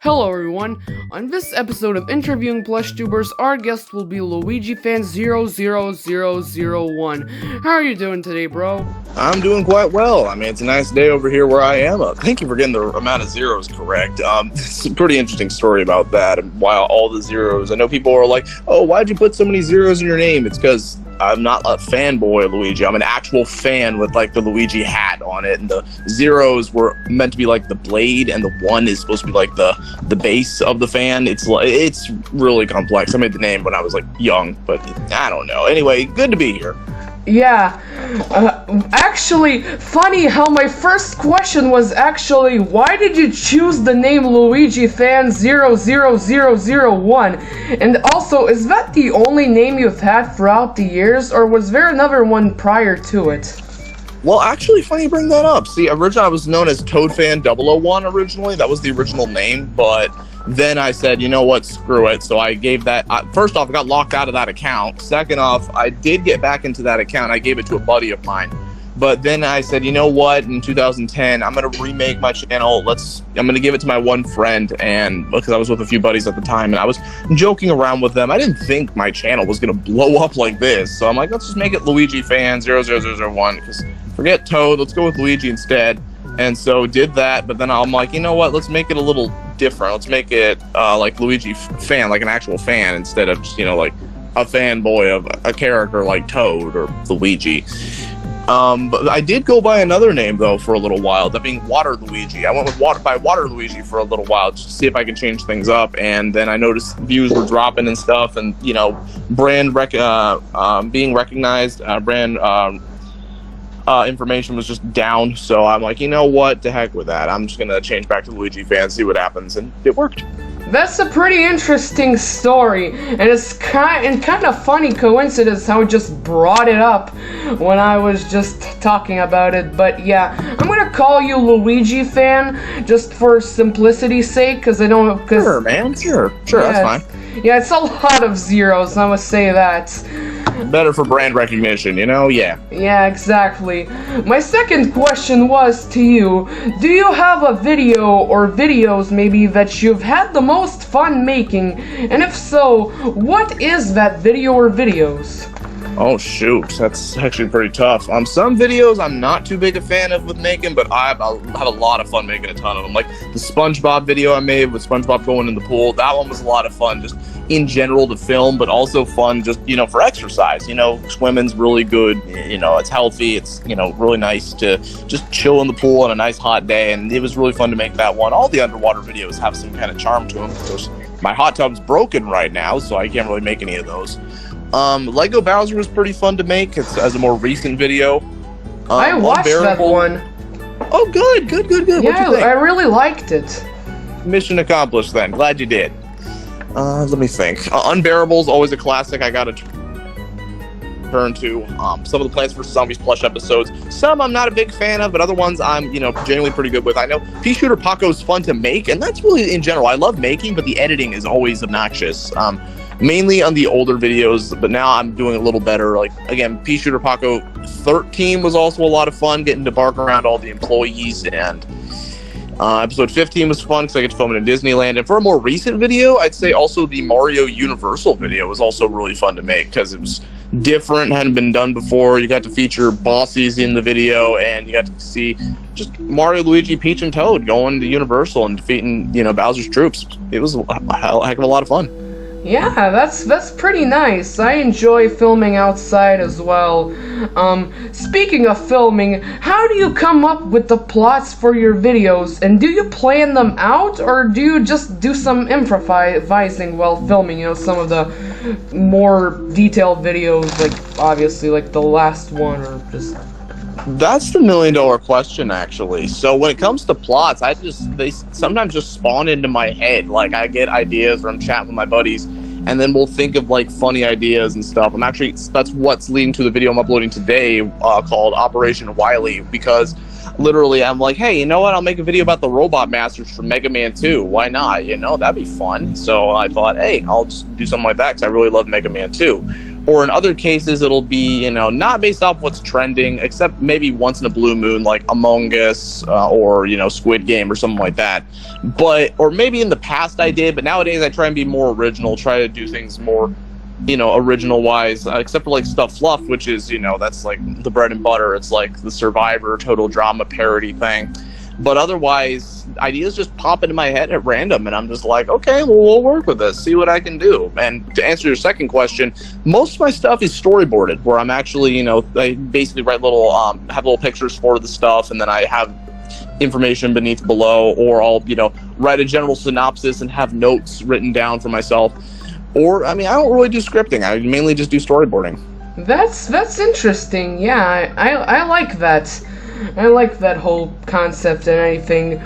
Hello everyone, on this episode of Interviewing Plushtubers, our guest will be LuigiFan00001. How are you doing today, bro? I'm doing quite well. I mean, it's a nice day over here where I am. Thank you for getting the amount of zeros correct. It's a pretty interesting story about that and why all the zeros. I know people are like, oh, why'd you put so many zeros in your name? It's because I'm not a fanboy of Luigi. I'm an actual fan with like the Luigi hat on it, and the zeros were meant to be like the blade, and the one is supposed to be like the base of the fan. It's really complex. I made the name when I was like young, but I don't know. Anyway, good to be here. Yeah, actually, funny how my first question was actually, why did you choose the name LuigiFan00001? And also, is that the only name you've had throughout the years, or was there another one prior to it? Well, actually, funny you bring that up. See, originally I was known as ToadFan001 originally. That was the original name, but then I said, you know what, screw it. So I gave that, first off, I got locked out of that account. Second off, I did get back into that account. I gave it to a buddy of mine. But then I said, you know what, in 2010, I'm going to remake my channel. I'm going to give it to my one friend, and because I was with a few buddies at the time, and I was joking around with them. I didn't think my channel was going to blow up like this. So I'm like, let's just make it LuigiFan00001, because forget Toad, let's go with Luigi instead. And so did that, but then I'm like, you know what, let's make it a little different. Let's make it like Luigi fan, like an actual fan, instead of just, like a fanboy of a character like Toad or Luigi. But I did go by another name though for a little while, that being Water Luigi. I went with Water Luigi for a little while just to see if I can change things up, and then I noticed views were dropping and stuff, and being recognized, information was just down. So I'm like, you know what, to heck with that. I'm just gonna change back to Luigi Fan, see what happens, and it worked. That's a pretty interesting story, and it's kind of funny coincidence how it just brought it up when I was just talking about it. But yeah, I'm gonna call you Luigi Fan just for simplicity's sake, because I don't. Sure, man. Sure, yeah, that's fine. Yeah, it's a lot of zeros. I must say that. Better for brand recognition, Yeah. Yeah, exactly. My second question was to you, do you have a video or videos maybe that you've had the most fun making? And if so, what is that video or videos? Oh shoot, that's actually pretty tough. Some videos I'm not too big a fan of with making, but I have a lot of fun making a ton of them. Like the SpongeBob video I made with SpongeBob going in the pool, that one was a lot of fun, just in general to film, but also fun just, for exercise. Swimming's really good, it's healthy, it's, really nice to just chill in the pool on a nice hot day, and it was really fun to make that one. All the underwater videos have some kind of charm to them. Of course, my hot tub's broken right now, so I can't really make any of those. Lego Bowser was pretty fun to make. It's as a more recent video. I watched that one. Oh, good. Yeah, I really liked it. Mission accomplished then. Glad you did. Let me think. Unbearable's always a classic I gotta turn to. Some of the Plants vs. Zombies plush episodes. Some I'm not a big fan of, but other ones I'm, genuinely pretty good with. I know Pea Shooter Paco's fun to make, and that's really, in general, I love making, but the editing is always obnoxious. Mainly on the older videos, but now I'm doing a little better. Like, again, Pea Shooter Paco 13 was also a lot of fun, getting to bark around all the employees, and episode 15 was fun because I get to film it in Disneyland. And for a more recent video, I'd say also the Mario Universal video was also really fun to make because it was different, hadn't been done before. You got to feature bosses in the video, and you got to see just Mario, Luigi, Peach, and Toad going to Universal and defeating, Bowser's troops. It was a heck of a lot of fun. Yeah, that's pretty nice. I enjoy filming outside as well. Speaking of filming, how do you come up with the plots for your videos? And do you plan them out, or do you just do some improvising while filming? Some of the more detailed videos, like obviously like the last one, or just... That's the million-dollar question, actually. So when it comes to plots, they sometimes just spawn into my head. Like, I get ideas, or I'm chatting with my buddies, and then we'll think of like funny ideas and stuff. That's what's leading to the video I'm uploading today, called Operation Wily, because literally I'm like, hey, you know what? I'll make a video about the Robot Masters from Mega Man 2. Why not? That'd be fun. So I thought, hey, I'll just do something like that because I really love Mega Man 2. Or in other cases, it'll be, not based off what's trending, except maybe once in a blue moon, like Among Us or, Squid Game or something like that. Or maybe in the past I did, but nowadays I try and be more original, try to do things more, original wise, except for like Stuff Fluff, which is, that's like the bread and butter. It's like the Survivor total drama parody thing. But otherwise, ideas just pop into my head at random, and I'm just like, okay, well, we'll work with this, see what I can do. And to answer your second question, most of my stuff is storyboarded, where I'm actually, I basically write have little pictures for the stuff, and then I have information beneath below, or I'll, write a general synopsis and have notes written down for myself. Or, I don't really do scripting. I mainly just do storyboarding. That's interesting. Yeah, I like that. I like that whole concept and everything.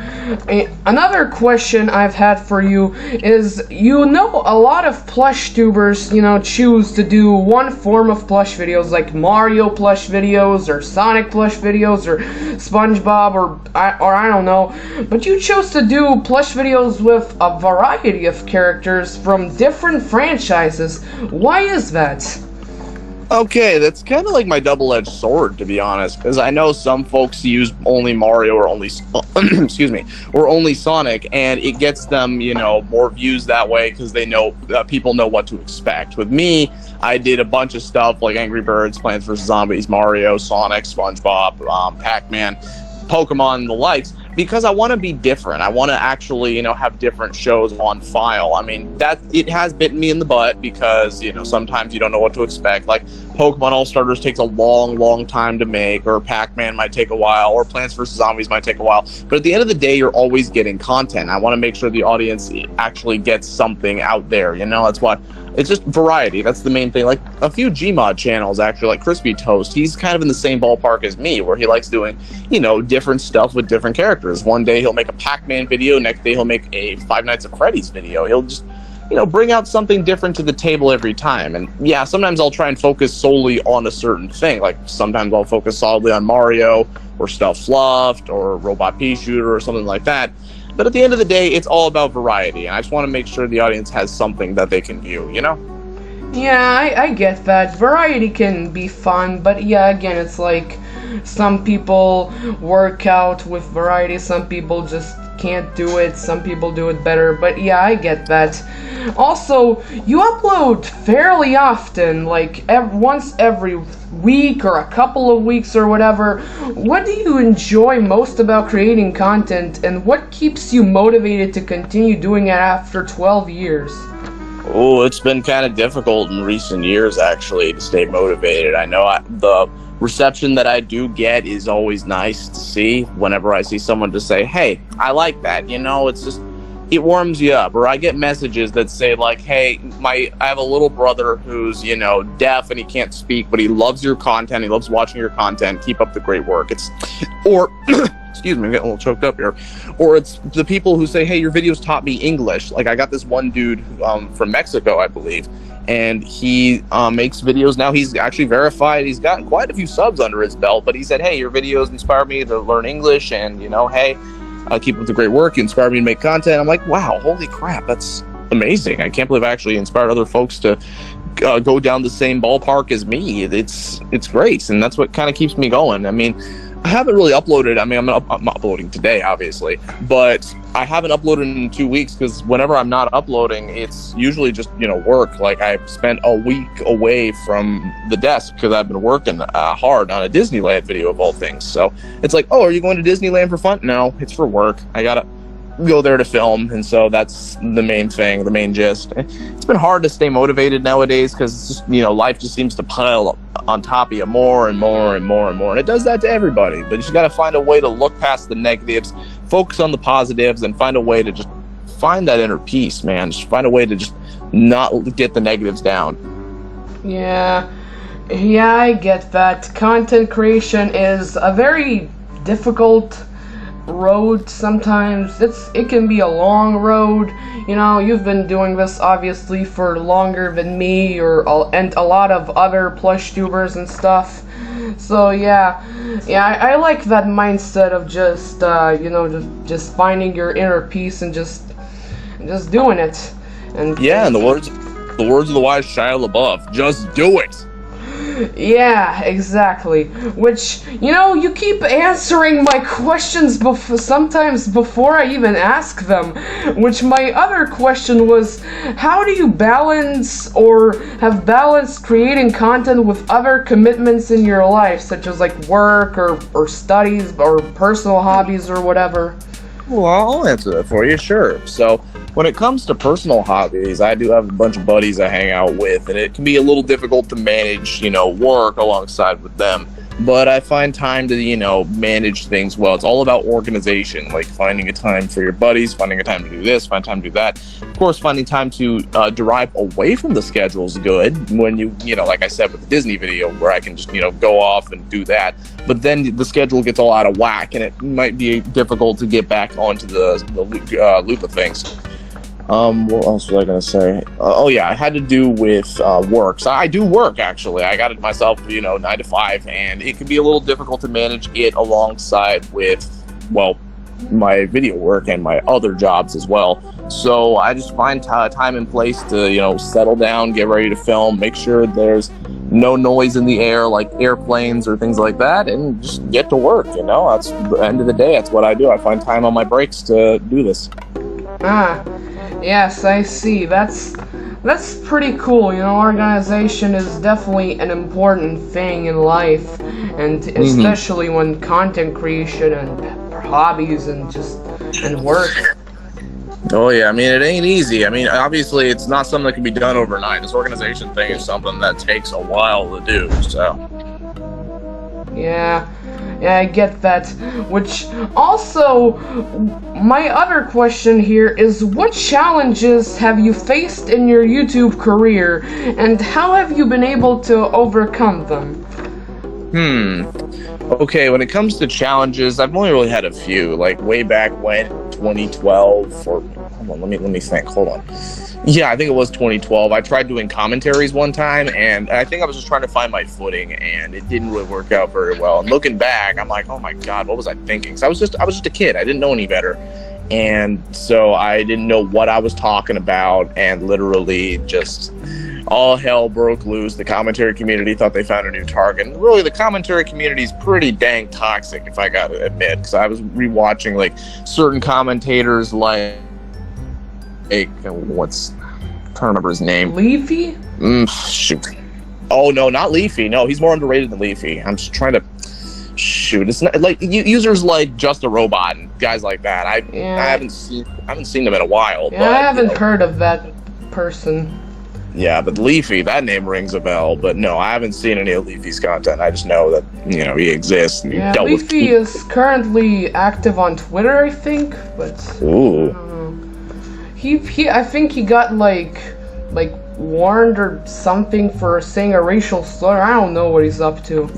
Another question I've had for you is, a lot of plush tubers, choose to do one form of plush videos, like Mario plush videos, or Sonic plush videos, or SpongeBob, or I don't know. But you chose to do plush videos with a variety of characters from different franchises. Why is that? Okay, that's kind of like my double-edged sword, to be honest, because I know some folks use only Mario or only, or only Sonic, and it gets them, more views that way because they know people know what to expect. With me, I did a bunch of stuff like Angry Birds, Plants vs. Zombies, Mario, Sonic, SpongeBob, Pac-Man, Pokemon, and the likes, because I want to be different. I want to actually, have different shows on file. That it has bitten me in the butt because, sometimes you don't know what to expect. Like Pokemon All-Starters takes a long, long time to make, or Pac-Man might take a while, or Plants vs. Zombies might take a while. But at the end of the day, you're always getting content. I want to make sure the audience actually gets something out there. That's why it's just variety. That's the main thing. Like a few Gmod channels, actually, like Crispy Toast, he's kind of in the same ballpark as me, where he likes doing, different stuff with different characters. One day he'll make a Pac-Man video, next day he'll make a Five Nights at Freddy's video. He'll just, bring out something different to the table every time. And yeah, sometimes I'll try and focus solely on a certain thing. Like sometimes I'll focus solidly on Mario, or Stuff Fluffed, or Robot Pea Shooter, or something like that. But at the end of the day, it's all about variety, and I just want to make sure the audience has something that they can view, Yeah, I get that. Variety can be fun, but yeah, again, it's like some people work out with variety, some people just can't do it, some people do it better, but yeah, I get that. Also, you upload fairly often, like once every week or a couple of weeks or whatever. What do you enjoy most about creating content, and what keeps you motivated to continue doing it after 12 years? Oh, it's been kind of difficult in recent years, actually, to stay motivated. I know the reception that I do get is always nice to see whenever I see someone to say, hey, I like that. It's just, it warms you up. Or I get messages that say, like, hey, I have a little brother who's, deaf and he can't speak, but he loves your content. He loves watching your content. Keep up the great work. Or excuse me, I'm getting a little choked up here. Or it's the people who say, hey, your videos taught me English. Like I got this one dude from Mexico, I believe, and he makes videos now. He's actually verified. He's got quite a few subs under his belt, but he said, hey, your videos inspired me to learn English, and hey, keep up the great work. You inspired me to make content. I'm like, wow, holy crap, that's amazing. I can't believe I actually inspired other folks to go down the same ballpark as me. It's great, and that's what kind of keeps me going. I haven't really uploaded. I'm uploading today, obviously, but I haven't uploaded in 2 weeks because whenever I'm not uploading, it's usually just, work. Like I spent a week away from the desk because I've been working hard on a Disneyland video of all things. So it's like, oh, are you going to Disneyland for fun? No, it's for work. I gotta go there to film, and so that's the main thing, the main gist. It's been hard to stay motivated nowadays because it's just, life just seems to pile up on top of you more and more and more and more, and it does that to everybody. But you just got to find a way to look past the negatives, focus on the positives, and find a way to just find that inner peace, man. Just find a way to just not get the negatives down. Yeah, I get that. Content creation is a very difficult road sometimes. It can be a long road. You've been doing this obviously for longer than me and a lot of other plush tubers and stuff. So yeah, I like that mindset of just just finding your inner peace and just doing it. And yeah, in the words The words of the wise Shia LaBeouf. Just do it. Yeah, exactly. Which, you keep answering my questions sometimes before I even ask them. Which my other question was, how do you balance or have balanced creating content with other commitments in your life, such as like work or studies or personal hobbies or whatever? Well, I'll answer that for you, sure. So, when it comes to personal hobbies, I do have a bunch of buddies I hang out with, and it can be a little difficult to manage, work alongside with them. But I find time to, manage things well. It's all about organization, like finding a time for your buddies, finding a time to do this, find time to do that. Of course, finding time to derive away from the schedule is good when like I said with the Disney video, where I can just, go off and do that. But then the schedule gets all out of whack, and it might be difficult to get back onto the loop of things. What else was I gonna say? I had to do with work. So I do work, actually. I got it myself, 9 to 5, and it can be a little difficult to manage it alongside with, my video work and my other jobs as well. So I just find time and place to, settle down, get ready to film, make sure there's no noise in the air like airplanes or things like that, and just get to work. That's the end of the day. That's what I do. I find time on my breaks to do this. Yes, I see. That's pretty cool. Organization is definitely an important thing in life, and especially when content creation and hobbies and work. Oh yeah, I mean, it ain't easy. I mean, obviously it's not something that can be done overnight. This organization thing is something that takes a while to do, so. Yeah, I get that. Which also, my other question here is, what challenges have you faced in your YouTube career, and how have you been able to overcome them? Okay, when it comes to challenges, I've only really had a few, like way back when, 2012, or, hold on, let me think, hold on. Yeah, I think it was 2012. I tried doing commentaries one time, and I think I was just trying to find my footing, and it didn't really work out very well. And looking back, I'm like, oh my God, what was I thinking? So I was just a kid. I didn't know any better. And so I didn't know what I was talking about, and literally just all hell broke loose. The commentary community thought they found a new target. And really, the commentary community is pretty dang toxic, if I gotta admit, because I was rewatching like certain commentators like I'm trying to remember his name. Leafy? Shoot. Oh no, not Leafy. No, he's more underrated than Leafy. I'm just trying to shoot. It's not like users like Just a Robot and guys like that. I haven't seen them in a while. Yeah, but, I haven't heard of that person. Yeah, but Leafy, that name rings a bell. But no, I haven't seen any of Leafy's content. I just know that he exists. And yeah, Leafy is currently active on Twitter, I think. But ooh. I don't know. I think he got like warned or something for saying a racial slur. I don't know what he's up to.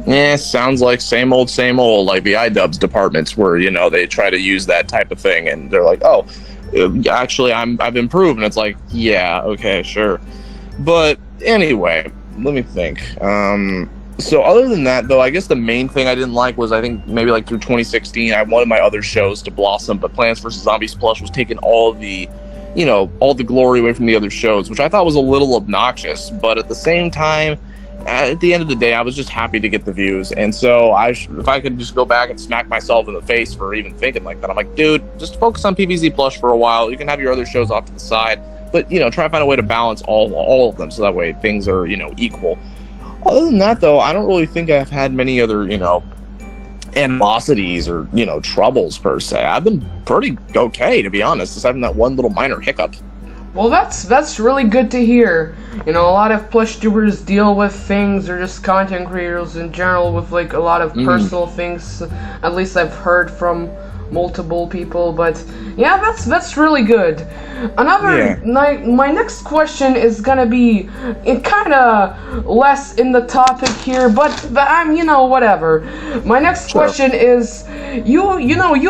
Yeah, sounds like same old, like the iDubbbz departments where, they try to use that type of thing and they're like, oh, actually I've improved, and it's like, yeah, okay, sure. But anyway, let me think. So other than that, though, I guess the main thing I didn't like was, I think maybe like through 2016, I wanted my other shows to blossom, but Plants vs. Zombies Plush was taking all the glory away from the other shows, which I thought was a little obnoxious. But at the same time, at the end of the day, I was just happy to get the views. And so if I could just go back and smack myself in the face for even thinking like that, I'm like, dude, just focus on PVZ Plush for a while. You can have your other shows off to the side, but, try to find a way to balance all of them so that way things are, equal. Other than that, though, I don't really think I've had many other, animosities or, troubles per se. I've been pretty okay, to be honest, just having that one little minor hiccup. Well, that's really good to hear. A lot of plushtubers deal with things, or just content creators in general, with like a lot of personal things. At least I've heard from multiple people, but yeah, that's really good. My next question is gonna be kind of less in the topic here, but I'm whatever. My next question is, you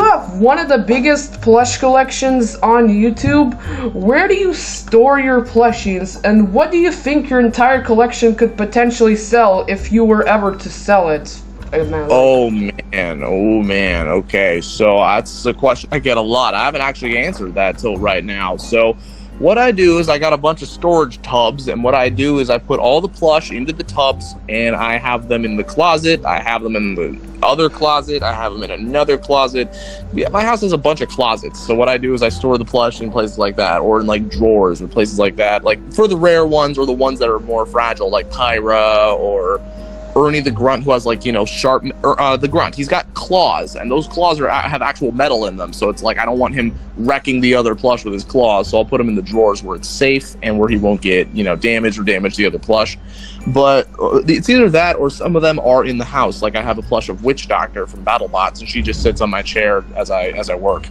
have one of the biggest plush collections on YouTube. Where do you store your plushies, and what do you think your entire collection could potentially sell if you were ever to sell it? Oh man, okay, so that's a question I get a lot. I haven't actually answered that till right now. So What I do is I got a bunch of storage tubs, and what I do is I put all the plush into the tubs, and I have them in the closet. I have them in the other closet. I have them in another closet. Yeah, my house has a bunch of closets. So what I do is I store the plush in places like that, or in like drawers or places like that. Like for the rare ones or the ones that are more fragile, like Pyra or Ernie the Grunt, who has like, sharp, the Grunt, he's got claws, and those claws have actual metal in them, so it's like I don't want him wrecking the other plush with his claws, so I'll put him in the drawers where it's safe and where he won't get, damaged or damage the other plush. But it's either that or some of them are in the house. Like I have a plush of Witch Doctor from BattleBots, and she just sits on my chair as I work.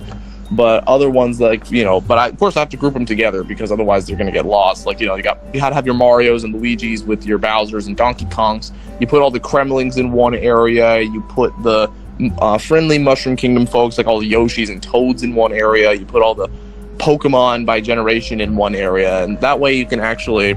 But other ones, like, but of course I have to group them together because otherwise they're going to get lost. Like, you had to have your Marios and Luigis with your Bowsers and Donkey Kongs. You put all the Kremlings in one area. You put the friendly Mushroom Kingdom folks, like all the Yoshis and Toads, in one area. You put all the Pokemon by generation in one area. And that way you can actually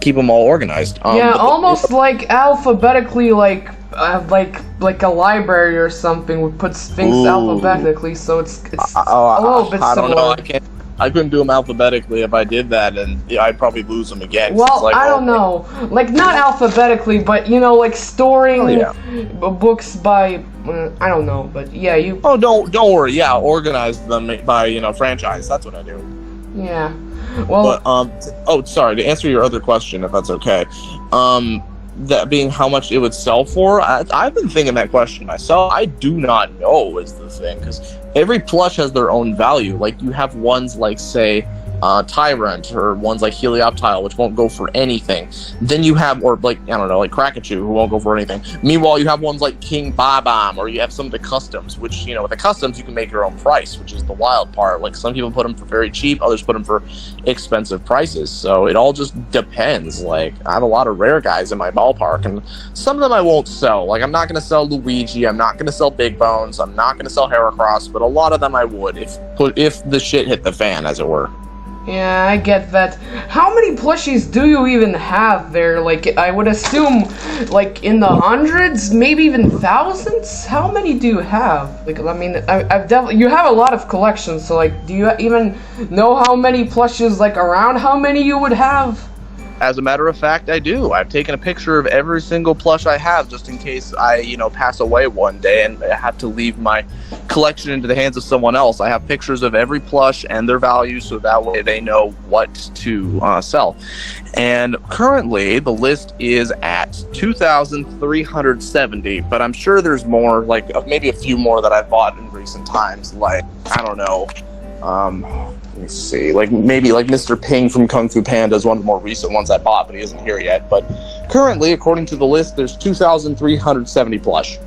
keep them all organized. Almost like alphabetically, like a library or something would put things alphabetically, so it's a little bit similar. I don't know. I couldn't do them alphabetically. If I did that, and I'd probably lose them again. Well, like, I don't know. Like, not alphabetically, but, like storing books by, I don't know, but yeah, you... Oh, don't worry. Yeah, organize them by, franchise. That's what I do. Yeah. Well... But, sorry, to answer your other question, if that's okay. That being how much it would sell for, I've been thinking that question myself. I do not know is the thing, because every plush has their own value. Like, you have ones like, say, Tyrant, or ones like Helioptile, which won't go for anything. Then you have, or like, I don't know, like Krakachu, who won't go for anything. Meanwhile, you have ones like King Bob-omb, or you have some of the customs, which, with the customs, you can make your own price, which is the wild part. Like, some people put them for very cheap, others put them for expensive prices. So it all just depends. Like, I have a lot of rare guys in my ballpark, and some of them I won't sell. Like, I'm not going to sell Luigi, I'm not going to sell Big Bones, I'm not going to sell Heracross, but a lot of them I would, if the shit hit the fan, as it were. Yeah, I get that. How many plushies do you even have there? Like, I would assume, like, in the hundreds, maybe even thousands? How many do you have? Like, I mean, I've definitely... You have a lot of collections, so, like, do you even know how many plushes, like, around how many you would have? As a matter of fact, I do. I've taken a picture of every single plush I have, just in case I, pass away one day and I have to leave my collection into the hands of someone else. I have pictures of every plush and their value, so that way they know what to sell. And currently, the list is at 2,370, but I'm sure there's more, like maybe a few more that I've bought in recent times. Like, I don't know. Let me see, like maybe like Mr. Ping from Kung Fu Panda is one of the more recent ones I bought, but he isn't here yet. But currently, according to the list, there's 2,370 plush.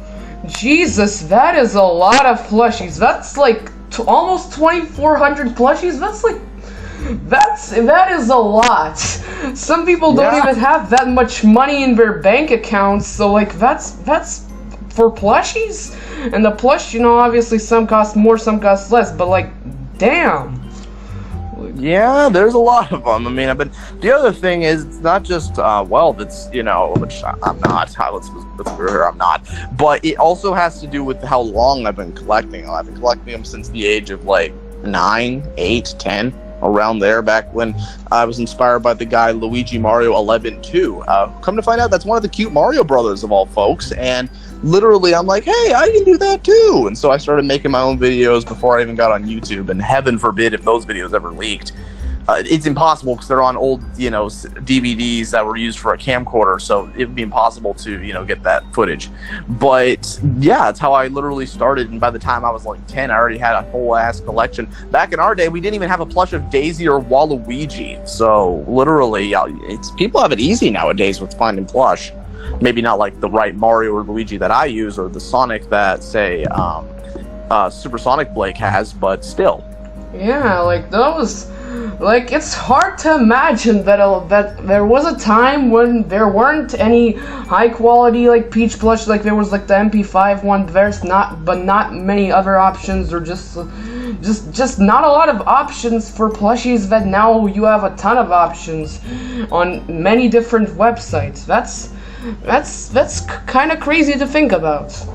Jesus, that is a lot of plushies. That's like almost 2,400 plushies. That's like, that is a lot. Some people don't even have that much money in their bank accounts, so like that's for plushies. And the plush, obviously some cost more, some cost less, but like, damn. Yeah, there's a lot of them. I mean, the other thing is, it's not just, it's, which I'm not, let's be clear, I'm not, but it also has to do with how long I've been collecting them. I've been collecting them since the age of, like, 9, 8, 10, around there, back when I was inspired by the guy LuigiMario001 Come to find out, that's one of the cute Mario brothers of all folks, and literally I'm like, hey, I can do that too. And so I started making my own videos before I even got on YouTube, and heaven forbid if those videos ever leaked. It's impossible because they're on old, DVDs that were used for a camcorder, so it would be impossible to, get that footage. But yeah, that's how I literally started, and by the time I was like 10, I already had a whole ass collection. Back in our day, we didn't even have a plush of Daisy or Waluigi, so literally, people have it easy nowadays with finding plush. Maybe not like the right Mario or Luigi that I use, or the Sonic that, say, Super Sonic Blake has, but still. Yeah, like those... Like, it's hard to imagine that there was a time when there weren't any high-quality, like, Peach plush, like there was, like, the MP5 one, but not many other options, or just not a lot of options for plushies, that now you have a ton of options on many different websites. That's kind of crazy to think about.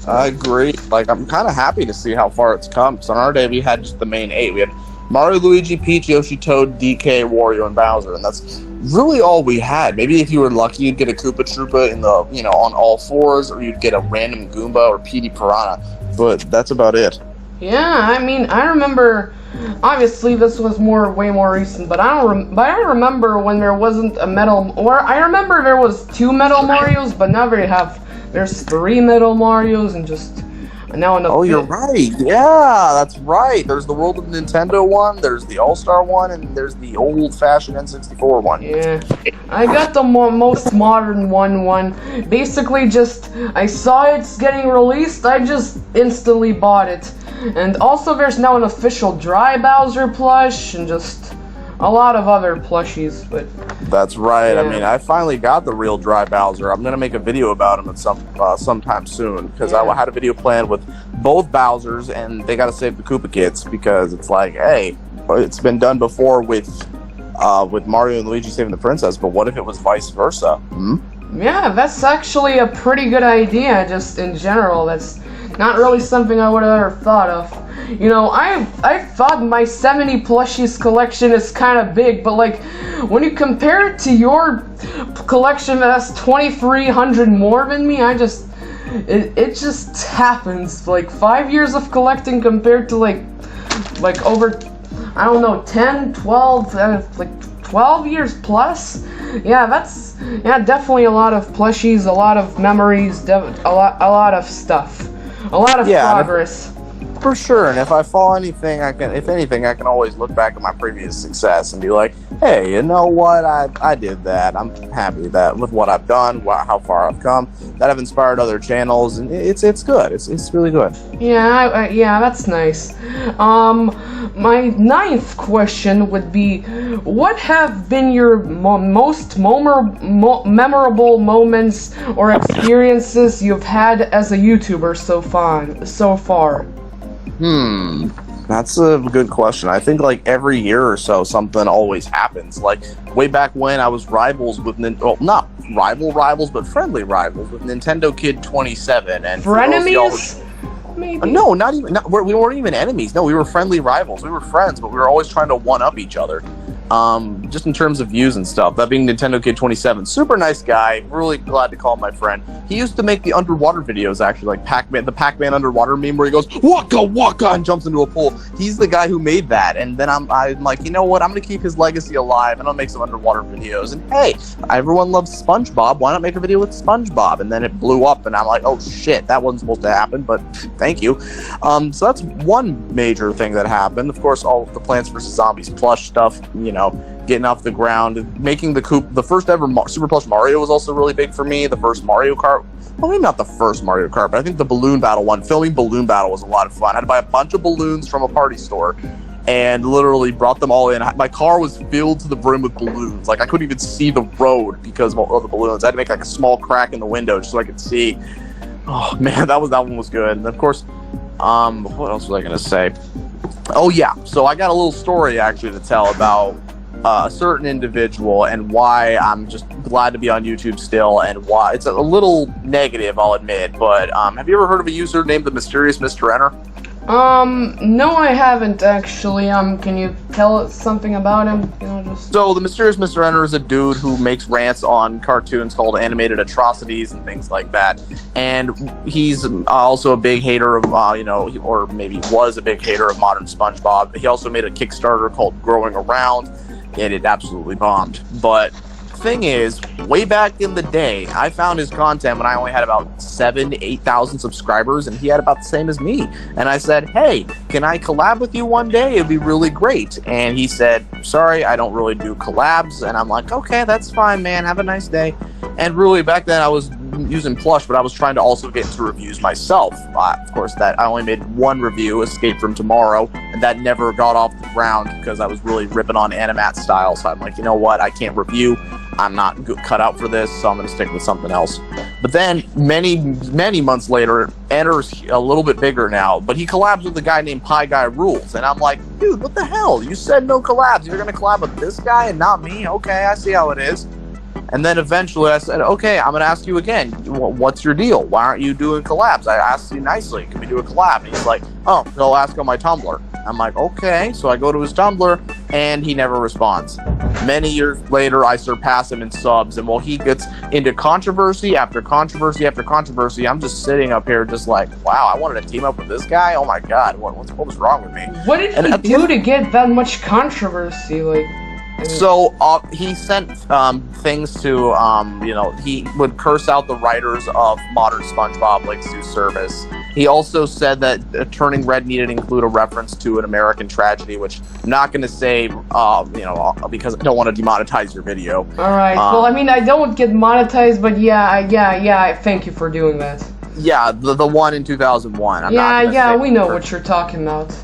I agree. Like, I'm kind of happy to see how far it's come. So in our day, we had just the main 8. We had Mario, Luigi, Peach, Yoshi, Toad, DK, Wario, and Bowser, and that's really all we had. Maybe if you were lucky, you'd get a Koopa Troopa in the on all fours, or you'd get a random Goomba or Petey Piranha. But that's about it. Yeah, I mean, I remember. Obviously, this was way more recent, but I remember when there wasn't a Metal. Or I remember there was 2 Metal Marios, but now there's 3 Metal Marios and just. Now oh, you're right. Yeah, that's right. There's the World of Nintendo one, there's the All-Star one, and there's the old-fashioned N64 one. Yeah. I got the most modern one. Basically, I saw it's getting released, I just instantly bought it. And also, there's now an official Dry Bowser plush, and just a lot of other plushies, but... That's right. Yeah. I mean, I finally got the real Dry Bowser. I'm gonna make a video about him at sometime soon, because I had a video planned with both Bowsers, and they gotta save the Koopa Kids, because it's like, hey, it's been done before with Mario and Luigi saving the princess, but what if it was vice versa? Yeah, that's actually a pretty good idea, just in general. That's not really something I would have ever thought of. You know, I thought my 70 plushies collection is kind of big, but like, when you compare it to your collection that has 2,300 more than me, it just happens. Like, 5 years of collecting compared to like over, I don't know, 10, 12, like 12 years plus? Yeah, that's, definitely a lot of plushies, a lot of memories, a lot of stuff. A lot of progress. For sure, and if I fall anything, I can always look back at my previous success and be like, hey, you know what, I did that. I'm happy with what I've done, how far I've come, that I've inspired other channels, and it's good. It's really good. Yeah, that's nice. My 9th question would be, what have been your most memorable moments or experiences you've had as a YouTuber so far? That's a good question. I think like every year or so, something always happens. Like way back when I was rivals with not rivals, but friendly rivals with Nintendo Kid 27 and frenemies. Maybe. No, not even. We weren't even enemies. No, we were friendly rivals. We were friends, but we were always trying to one up each other. Just in terms of views and stuff. That being Nintendo Kid 27, super nice guy. Really glad to call him my friend. He used to make the underwater videos, actually, like the Pac-Man underwater meme where he goes waka waka and jumps into a pool. He's the guy who made that. And then I'm like, you know what? I'm gonna keep his legacy alive, and I'll make some underwater videos. And hey, everyone loves SpongeBob. Why not make a video with SpongeBob? And then it blew up, and I'm like, oh shit, that wasn't supposed to happen, but thank you. So that's one major thing that happened. Of course, all of the Plants vs. Zombies plush stuff, getting off the ground, making the first ever Super Plush Mario was also really big for me. The first Mario Kart, well, maybe not the first Mario Kart, but I think the Balloon Battle one. Filming Balloon Battle was a lot of fun. I had to buy a bunch of balloons from a party store and literally brought them all in. My car was filled to the brim with balloons. Like, I couldn't even see the road because of the balloons. I had to make like a small crack in the window just so I could see. Oh man, that one was good. And of course, what else was I gonna say? Oh yeah, so I got a little story actually to tell about a certain individual and why I'm just glad to be on YouTube still, and why it's a little negative, I'll admit, but have you ever heard of a user named the Mysterious Mr. Enter? No, I haven't actually. Can you tell us something about him? So the Mysterious Mr. Enter is a dude who makes rants on cartoons called Animated Atrocities and things like that, and he's also a big hater of, or maybe was a big hater of modern SpongeBob. He also made a Kickstarter called Growing Around, and it absolutely bombed. But thing is, way back in the day, I found his content when I only had about 7,000 to 8,000 subscribers, and he had about the same as me. And I said, hey, can I collab with you one day? It'd be really great. And he said, sorry, I don't really do collabs. And I'm like, okay, that's fine, man. Have a nice day. And really, back then, I was using Plush, but I was trying to also get into reviews myself. Of course, that I only made one review, Escape from Tomorrow, and that never got off the ground because I was really ripping on Animat style. So I'm like, you know what? I can't review. I'm not cut out for this, so I'm going to stick with something else. But then, many months later, Enter's a little bit bigger now, but he collabs with a guy named Pie Guy Rules, and I'm like, dude, what the hell? You said no collabs. You're going to collab with this guy and not me? Okay, I see how it is. And then eventually I said, okay, I'm going to ask you again, what's your deal? Why aren't you doing collabs? I asked you nicely, can we do a collab? And he's like, oh, go ask on my Tumblr. I'm like, okay. So I go to his Tumblr, and he never responds. Many years later, I surpass him in subs, and while he gets into controversy after controversy after controversy, I'm just sitting up here just like, wow, I wanted to team up with this guy? Oh my god, what was wrong with me? What did he do to get that much controversy? Like... So he sent things to, he would curse out the writers of modern SpongeBob Links to Service. He also said that Turning Red needed to include a reference to an American tragedy, which I'm not going to say, because I don't want to demonetize your video. All right. Well, I mean, I don't get monetized, but yeah, thank you for doing that. Yeah, the one in 2001. We know what you're talking about.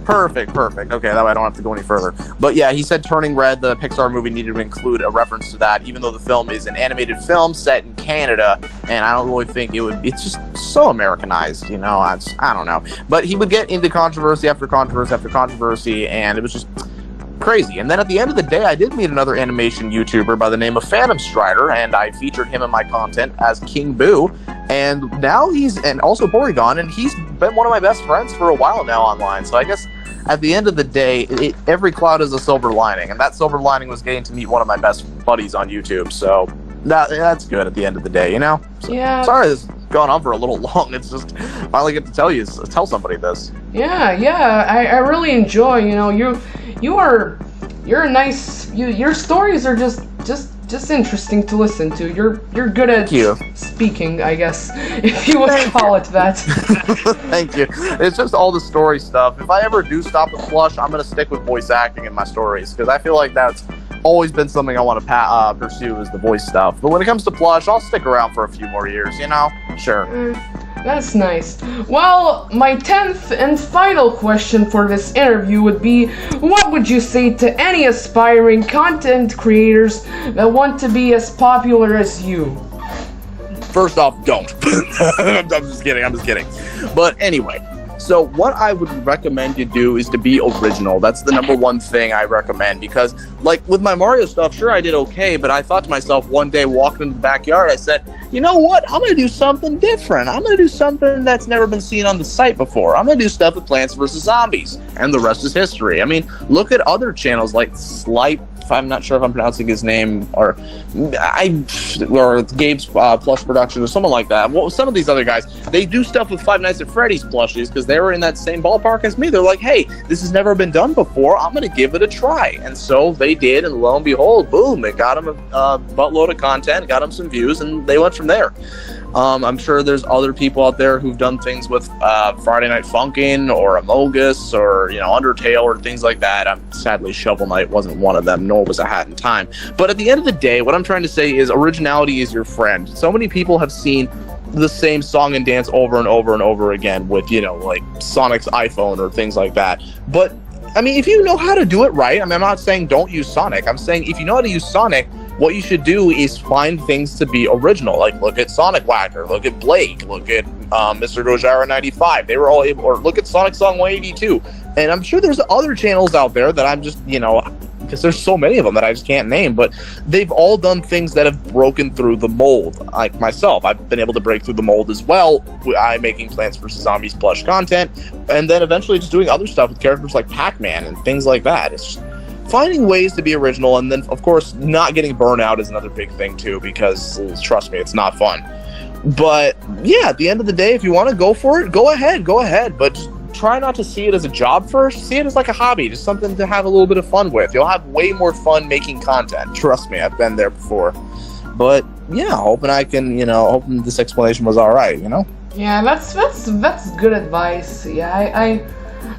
Perfect. Okay, that way I don't have to go any further. But yeah, he said Turning Red, the Pixar movie, needed to include a reference to that, even though the film is an animated film set in Canada, and I don't really think it's just so Americanized, I don't know. But he would get into controversy after controversy after controversy, and it was just crazy. And then at the end of the day, I did meet another animation YouTuber by the name of Phantom Strider, and I featured him in my content as King Boo, and now and also Porygon, and he's been one of my best friends for a while now online, so I guess at the end of the day, every cloud is a silver lining, and that silver lining was getting to meet one of my best buddies on YouTube, so that's good at the end of the day, So, yeah. Sorry this has gone on for a little long. It's just finally get to tell somebody this. Yeah. I really enjoy. You're a nice. Your stories are just interesting to listen to. You're good at speaking, I guess, if you would call it that. Thank you. It's just all the story stuff. If I ever do stop with Plush, I'm going to stick with voice acting in my stories, because I feel like that's always been something I want to pursue, is the voice stuff. But when it comes to Plush, I'll stick around for a few more years, Sure. That's nice. Well, my 10th and final question for this interview would be, what would you say to any aspiring content creators that want to be as popular as you? First off, don't. I'm just kidding. But anyway, so what I would recommend you do is to be original. That's the number one thing I recommend, because like with my Mario stuff, sure, I did okay, but I thought to myself one day walking in the backyard, I said, you know what? I'm going to do something different. I'm going to do something that's never been seen on the site before. I'm going to do stuff with Plants vs. Zombies, and the rest is history. I mean, look at other channels like Slipe, I'm not sure if I'm pronouncing his name, or Gabe's Plush Production, or someone like that. Well, some of these other guys, they do stuff with Five Nights at Freddy's plushies because they were in that same ballpark as me. They're like, hey, this has never been done before. I'm going to give it a try. And so they did, and lo and behold, boom, it got them a buttload of content, got them some views, and they went from there. I'm sure there's other people out there who've done things with Friday Night Funkin' or Amogus or Undertale or things like that. Sadly, Shovel Knight wasn't one of them, nor was a Hat in Time. But at the end of the day, what I'm trying to say is originality is your friend. So many people have seen the same song and dance over and over and over again with like Sonic's iPhone or things like that. But I mean, if you know how to do it right, I mean, I'm not saying don't use Sonic. I'm saying if you know how to use Sonic, what you should do is find things to be original. Like look at Sonic Whacker, look at Blake, look at Mr. Gojira 95. They were all able, or look at Sonic Song 182. And I'm sure there's other channels out there that I'm just, because there's so many of them that I just can't name, but they've all done things that have broken through the mold. Like myself, I've been able to break through the mold as well. I'm making Plants vs. Zombies plush content, and then eventually just doing other stuff with characters like Pac-Man and things like that. It's just finding ways to be original, and then of course not getting burnout is another big thing too, because trust me, it's not fun. But yeah, at the end of the day, if you want to go for it, go ahead, but just try not to see it as a job first. See it as like a hobby, just something to have a little bit of fun with. You'll have way more fun making content, trust me, I've been there before. But yeah, hoping I can, hoping this explanation was all right, Yeah, that's good advice. Yeah,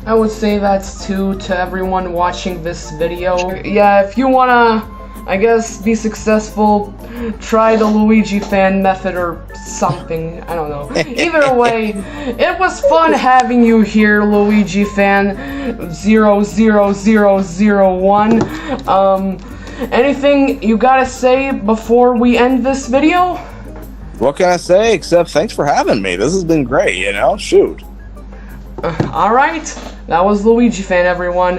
I would say that too to everyone watching this video. Yeah, if you wanna, I guess, be successful, try the Luigi fan method or something. I don't know. Either way, it was fun having you here, LuigiFan00001. Anything you gotta say before we end this video? What can I say except thanks for having me. This has been great, shoot. Alright, that was LuigiFan, everyone.